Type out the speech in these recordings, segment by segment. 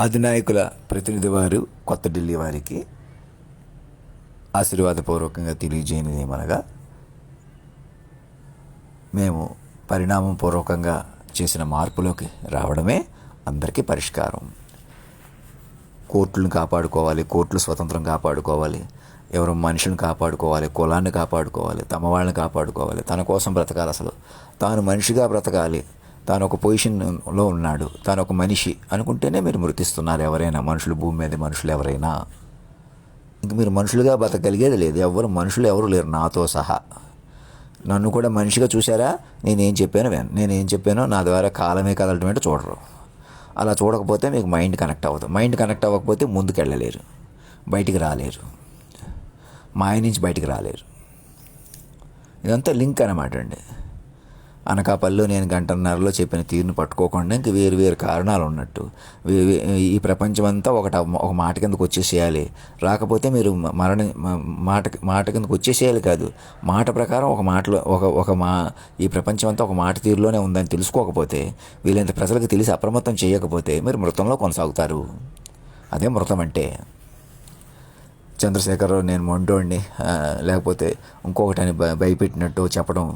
అధినాయకుల ప్రతినిధి వారు కొత్త ఢిల్లీ వారికి ఆశీర్వాదపూర్వకంగా తెలియజేయనిది ఏమనగా, మేము పరిణామం పూర్వకంగా చేసిన మార్పులోకి రావడమే అందరికీ పరిష్కారం. కోర్టులను కాపాడుకోవాలి, కోర్టులు స్వతంత్రం కాపాడుకోవాలి, ఎవరు మనిషిని కాపాడుకోవాలి, కులాన్ని కాపాడుకోవాలి, తమ వాళ్ళని కాపాడుకోవాలి, తన కోసం బ్రతకాలి, అసలు తాను మనిషిగా బ్రతకాలి, తాను ఒక పొజిషన్లో ఉన్నాడు, తాను ఒక మనిషి అనుకుంటేనే మీరు మృతిస్తున్నారు. ఎవరైనా మనుషులు, భూమి మీద మనుషులు ఎవరైనా, ఇంక మీరు మనుషులుగా బతకగలిగేది లేదు. ఎవరు మనుషులు ఎవరు లేరు, నాతో సహా. నన్ను కూడా మనిషిగా చూసారా? నేనేం చెప్పానో నా ద్వారా కాలమే కదలటం అంటే చూడరు. అలా చూడకపోతే మీకు మైండ్ కనెక్ట్ అవ్వదు. మైండ్ కనెక్ట్ అవ్వకపోతే ముందుకు వెళ్ళలేరు, బయటికి రాలేరు, మాయ నుంచి బయటికి రాలేరు. ఇదంతా లింక్ అన్నమాట అండి. అనకాపల్లిలో నేను గంటన్నరలో చెప్పిన తీరును పట్టుకోకుండా ఇంక వేరు వేరు కారణాలు ఉన్నట్టు ఈ ప్రపంచం అంతా ఒక మాట కిందకు వచ్చేసేయాలి. రాకపోతే మీరు మాట కిందకు వచ్చేసేయాలి కాదు, మాట ప్రకారం ఒక మాటలో ఈ ప్రపంచం అంతా ఒక మాట తీరులోనే ఉందని తెలుసుకోకపోతే, వీళ్ళంత ప్రజలకు తెలిసి అప్రమత్తం చేయకపోతే మీరు మృతంలో కొనసాగుతారు. అదే మృతం అంటే. చంద్రశేఖరరావు నేను మొండోడిని, లేకపోతే ఇంకొకటి అని భయపెట్టినట్టు చెప్పడం,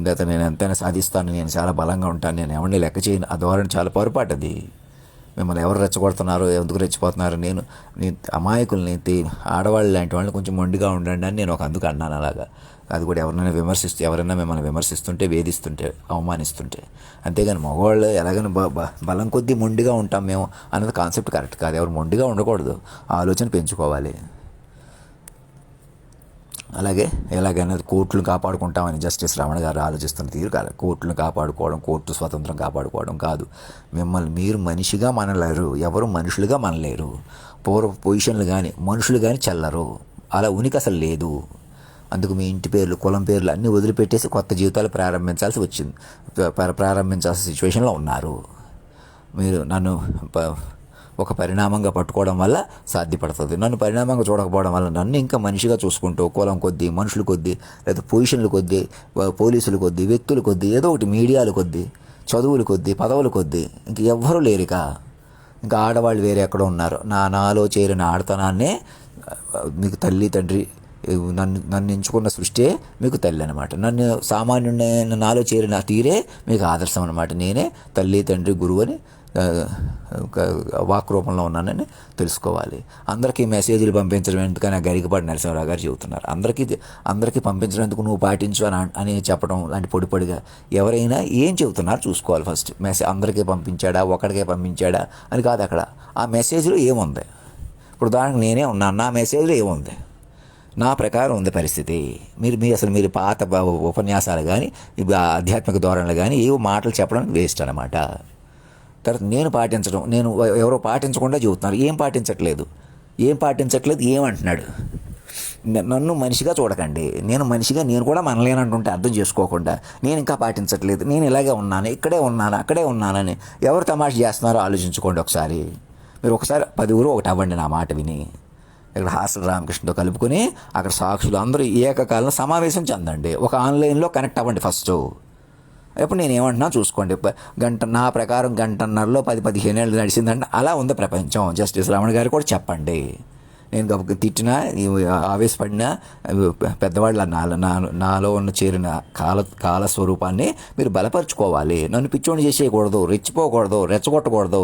లేదా నేను ఎంతైనా సాధిస్తాను, నేను చాలా బలంగా ఉంటాను, నేను ఎవరిని లెక్క చేయను, ఆ ధోరణి చాలా పొరపాటు. అది మిమ్మల్ని ఎవరు రెచ్చగొడుతున్నారో, ఎందుకు రెచ్చిపోతున్నారు, నేను అమాయకుల్ని, ఆడవాళ్ళు లాంటి వాళ్ళని కొంచెం మొండిగా ఉండండి అని నేను అందుకు అన్నాను. అలాగా అది కూడా ఎవరైనా మిమ్మల్ని విమర్శిస్తుంటే, వేధిస్తుంటే, అవమానిస్తుంటే. అంతేగాని మగవాళ్ళు ఎలాగైనా బలం కొద్దీ మొండిగా ఉంటాం మేము అన్నది కాన్సెప్ట్ కరెక్ట్ కాదు. ఎవరు మొండిగా ఉండకూడదు, ఆలోచన పెంచుకోవాలి. అలాగే ఎలాగైనా కోర్టులను కాపాడుకుంటామని జస్టిస్ రమణ గారు ఆలోచిస్తున్న తీరు కాదు. కోర్టులను కాపాడుకోవడం, కోర్టు స్వతంత్రం కాపాడుకోవడం కాదు. మీరు మనిషిగా మనలేరు, ఎవరు మనుషులుగా మనలేరు. పూర్వ పొజిషన్లు కానీ మనుషులు కానీ చెల్లరు. అలా ఉనికి అసలు లేదు. అందుకు మీ ఇంటి పేర్లు, కులం పేర్లు అన్నీ వదిలిపెట్టేసి కొత్త జీవితాలు ప్రారంభించాల్సిన సిచ్యువేషన్లో ఉన్నారు. మీరు నన్ను ఒక పరిణామంగా పట్టుకోవడం వల్ల సాధ్యపడుతుంది. నన్ను పరిణామంగా చూడకపోవడం వల్ల నన్ను ఇంకా మనిషిగా చూసుకుంటూ కులం కొద్దీ, మనుషులు కొద్దీ, లేదా పొజిషన్లు కొద్దీ, పోలీసులు కొద్దీ, వ్యక్తులు కొద్దీ, ఏదో ఒకటి మీడియాలు కొద్దీ, చదువులు కొద్దీ, పదవులు కొద్దీ ఇంక ఎవ్వరూ లేరిక. ఇంకా ఆడవాళ్ళు వేరే ఎక్కడో ఉన్నారు. నాలో చేరిన ఆడతనాన్నే మీకు తల్లి తండ్రి, నన్ను ఎంచుకున్న సృష్టే మీకు తల్లి అనమాట. నన్ను సామాన్యుడిని, నాలో చేరిన తీరే మీకు ఆదర్శం అనమాట. నేనే తల్లి తండ్రి గురువు అని వాక్ రూపంలో ఉన్నానని తెలుసుకోవాలి. అందరికీ మెసేజ్లు పంపించడం ఎందుకని గరికపాటి నరసింహరావు గారు చెబుతున్నారు. అందరికీ పంపించినందుకు నువ్వు పాటించు అని చెప్పడం లాంటి పొడిగా ఎవరైనా ఏం చెబుతున్నారు చూసుకోవాలి ఫస్ట్. అందరికీ పంపించాడా, ఒకడికే పంపించాడా అని కాదు. అక్కడ ఆ మెసేజ్లో ఏముంది? ఇప్పుడు ఉదాహరణకు నేనే ఉన్నాను, నా మెసేజ్లో ఏముంది? నా ప్రకారం ఉంది పరిస్థితి. మీరు పాత ఉపన్యాసాలు కానీ, ఆధ్యాత్మిక ధోరణులు కానీ ఏవో మాటలు చెప్పడానికి వేస్ట్ అనమాట. తర్వాత నేను ఎవరో పాటించకుండా చెబుతున్నారు. ఏం పాటించట్లేదు, ఏమంటున్నాడు? నన్ను మనిషిగా చూడకండి. నేను కూడా మనలేనంటుంటే అర్థం చేసుకోకుండా నేను ఇంకా పాటించట్లేదు, నేను ఇలాగే ఉన్నాను, ఇక్కడే ఉన్నాను, అక్కడే ఉన్నానని ఎవరు తమాషా చేస్తున్నారో ఆలోచించుకోండి ఒకసారి. మీరు ఒకసారి 10 ఊరు ఒకటి అవ్వండి నా మాట విని. ఇక్కడ హాస్టల్ రామకృష్ణతో కలుపుకొని అక్కడ సాక్షులు అందరూ ఏకకాలంలో సమావేశం చెందండి. ఒక ఆన్లైన్లో కనెక్ట్ అవ్వండి ఫస్ట్. ఎప్పుడు నేను ఏమంటున్నా చూసుకోండి. నా ప్రకారం గంటన్నరలో 10-15 ఏళ్ళు నడిచిందంటే అలా ఉంది ప్రపంచం. జస్టిస్ రమణ గారు కూడా చెప్పండి. నేను తిట్టినా, ఆవేశపడినా, పెద్దవాళ్ళు నాలో ఉన్న చేరిన కాలస్వరూపాన్ని మీరు బలపరుచుకోవాలి. నన్ను పిచ్చోని చేసేయకూడదు, రెచ్చిపోకూడదు, రెచ్చగొట్టకూడదు.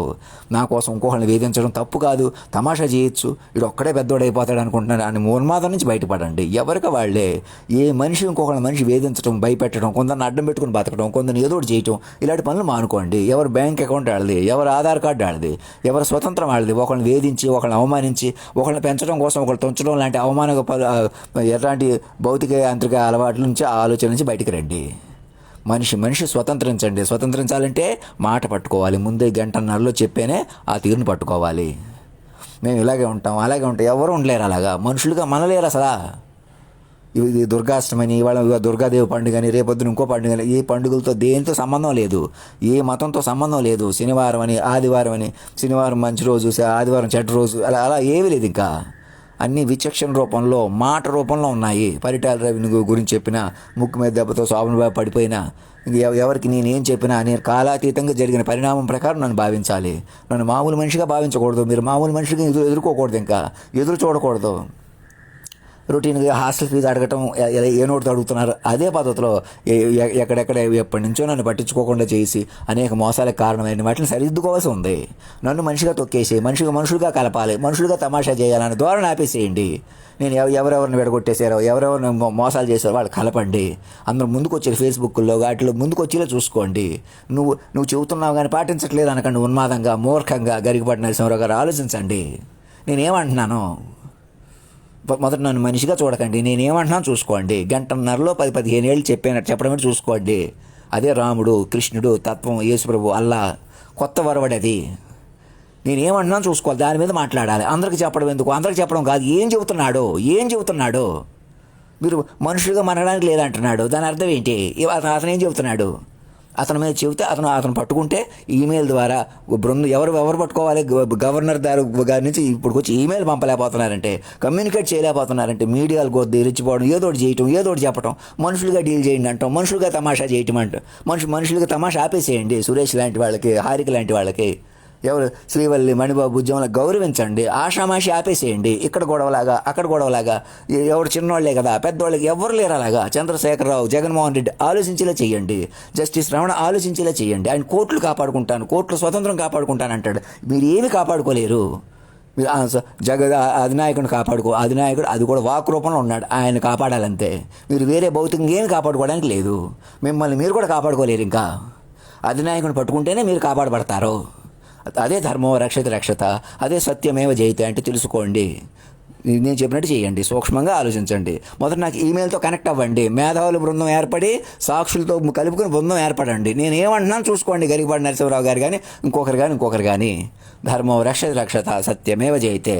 నా కోసం ఇంకొకరిని వేధించడం తప్పు కాదు, తమాషా చేయొచ్చు, వీడు ఒక్కడే పెద్దోడైపోతాడు అనుకుంటున్నాను అని ఉన్మాదం నుంచి బయటపడండి. ఎవరికి వాళ్ళే. ఏ మనిషి ఇంకొకరి మనిషి వేధించడం, భయపెట్టడం, కొందరిని అడ్డం పెట్టుకుని బతకడం, కొందరిని ఏదో ఒకటి చేయటం, ఇలాంటి పనులు మానుకోండి. ఎవరు బ్యాంక్ అకౌంట్ ఆడది, ఎవరు ఆధార్ కార్డు ఆడది, ఎవరు స్వతంత్రం ఆడది, ఒకరిని వేధించి, ఒకరిని అవమానించి, ఒకరిని పెంచడం కోసం ఒకరు తుంచడం లాంటి ఎలాంటి భౌతిక యాంత్రిక అలవాట్ల నుంచి, ఆలోచన నుంచి బయటికి రండి. మనిషి స్వతంత్రించాలంటే మాట పట్టుకోవాలి. ముందే గంటన్నరలో చెప్పేనే ఆ తీరుని పట్టుకోవాలి. మేము ఇలాగే ఉంటాం, అలాగే ఉంటాం, ఎవరు ఉండలేరు అలాగా. మనుషులుగా మనలేరు అసలు. ఇది దుర్గాష్టమని, ఇవాళ దుర్గాదేవి పండుగని, రేపొద్దున ఇంకో పండుగని, ఏ పండుగలతో దేనితో సంబంధం లేదు, ఏ మతంతో సంబంధం లేదు. శనివారం అని, ఆదివారం అని, శనివారం మంచి రోజు, ఆదివారం చెడ్డ రోజు, అలా ఏమీ లేదు. ఇంకా అన్నీ విచక్షణ రూపంలో, మాట రూపంలో ఉన్నాయి. పరిటాల రవి గురించి చెప్పిన, ముక్కు మీద దెబ్బతో శోభనబాబు పడిపోయినా, ఎవరికి నేనేం చెప్పినా నేను కాలాతీతంగా జరిగిన పరిణామం ప్రకారం నన్ను భావించాలి. నన్ను మామూలు మనిషిగా భావించకూడదు. మీరు మామూలు మనిషిగా ఎదుర్కోకూడదు, ఇంకా ఎదురు చూడకూడదు. రొటీన్గా హాస్టల్ ఫీజు అడగటం, ఏ నోటితో అడుగుతున్నారు అదే పద్ధతిలో ఎక్కడెక్కడ ఎప్పటి నుంచో నన్ను పట్టించుకోకుండా చేసి అనేక మోసాలకు కారణమైన వాటిని సరిదిద్దుకోవాల్సి ఉంది. నన్ను మనిషిగా తొక్కేసి మనుషులుగా కలపాలి, మనుషులుగా తమాషా చేయాలని ధోరణి ఆపేసేయండి. నేను ఎవరెవరిని విడగొట్టేశారో, ఎవరెవరిని మోసాలు చేశారో వాళ్ళు కలపండి. అందరూ ముందుకు వచ్చారు, ఫేస్బుక్లో వాటిలో ముందుకు వచ్చేలా చూసుకోండి. నువ్వు చెబుతున్నావు కానీ పాటించట్లేదు అనకండి. ఉన్మాదంగా, మూర్ఖంగా గరికపాటి నరసింహారావు గారు ఆలోచించండి. నేనేమంటున్నాను, మొదట నన్ను మనిషిగా చూడకండి. నేనేమంటున్నాను చూసుకోండి. గంటన్నరలో 10-15 ఏళ్ళు చెప్పడం చూసుకోండి. అదే రాముడు, కృష్ణుడు, తత్వం, యేసుప్రభు, అల్లా కొత్త వరవడి అది. నేనేమంటున్నాను చూసుకోవాలి, దాని మీద మాట్లాడాలి. అందరికి చెప్పడం ఎందుకు? అందరికి చెప్పడం కాదు, ఏం చెబుతున్నాడు మీరు మనుషులుగా మనడానికి లేదంటున్నాడు. దాని అర్థం ఏంటి? అతను ఏం చెబుతున్నాడు? అతని మీద చెబితే అతను పట్టుకుంటే ఈమెయిల్ ద్వారా ఎవరు పట్టుకోవాలి? గవర్నర్ గారి నుంచి ఇప్పుడు వచ్చి ఈమెయిల్ పంపలేకపోతున్నారంటే, కమ్యూనికేట్ చేయలేకపోతున్నారంటే, మీడియాలు కొద్ది రెచ్చిపోవడం, ఏదోటి చేయటం, ఏదోటి చెప్పడం, మనుషులుగా డీల్ చేయండి అంటాం, మనుషులుగా తమాషా చేయటం అంటాం. మనుషులుగా తమాషా ఆపేసేయండి. సురేష్ లాంటి వాళ్ళకి, హారిక లాంటి వాళ్ళకి, ఎవరు శ్రీవల్లి, మణిబాబు ఉద్యమంలో గౌరవించండి. ఆషామాషి ఆపేసేయండి. ఇక్కడ గొడవలాగా, అక్కడ గొడవలాగా, ఎవరు చిన్నవాళ్లే కదా, పెద్దవాళ్ళకి ఎవరు లేరు అలాగా. చంద్రశేఖరరావు, జగన్మోహన్ రెడ్డి ఆలోచించేలా చేయండి. జస్టిస్ రమణ ఆలోచించేలా చేయండి. ఆయన కోర్టులు కాపాడుకుంటాను, కోర్టుల స్వతంత్రం కాపాడుకుంటాను అంటాడు. మీరు ఏమి కాపాడుకోలేరు. మీరు అధినాయకుడిని అధినాయకుడు అది కూడా వాక్ రూపంలో ఉన్నాడు, ఆయన కాపాడాలంతే. మీరు వేరే భౌతికంగా ఏమి కాపాడుకోవడానికి లేదు. మిమ్మల్ని మీరు కూడా కాపాడుకోలేరు. ఇంకా అధినాయకుడిని పట్టుకుంటేనే మీరు కాపాడబడతారు. అదే ధర్మం రక్షత, అదే సత్యమేవ జయతే అంటే తెలుసుకోండి. నేను చెప్పినట్టు చేయండి, సూక్ష్మంగా ఆలోచించండి. మొదట నాకు ఈమెయిల్తో కనెక్ట్ అవ్వండి. మేధావుల బృందం ఏర్పడి సాక్షులతో కలుపుకుని బృందం ఏర్పడండి. నేను ఏమంటున్నాను చూసుకోండి. గరికపాటి నరసింహారావు గారు కానీ ఇంకొకరు కానీ ధర్మం రక్షత, సత్యమేవ జయతే.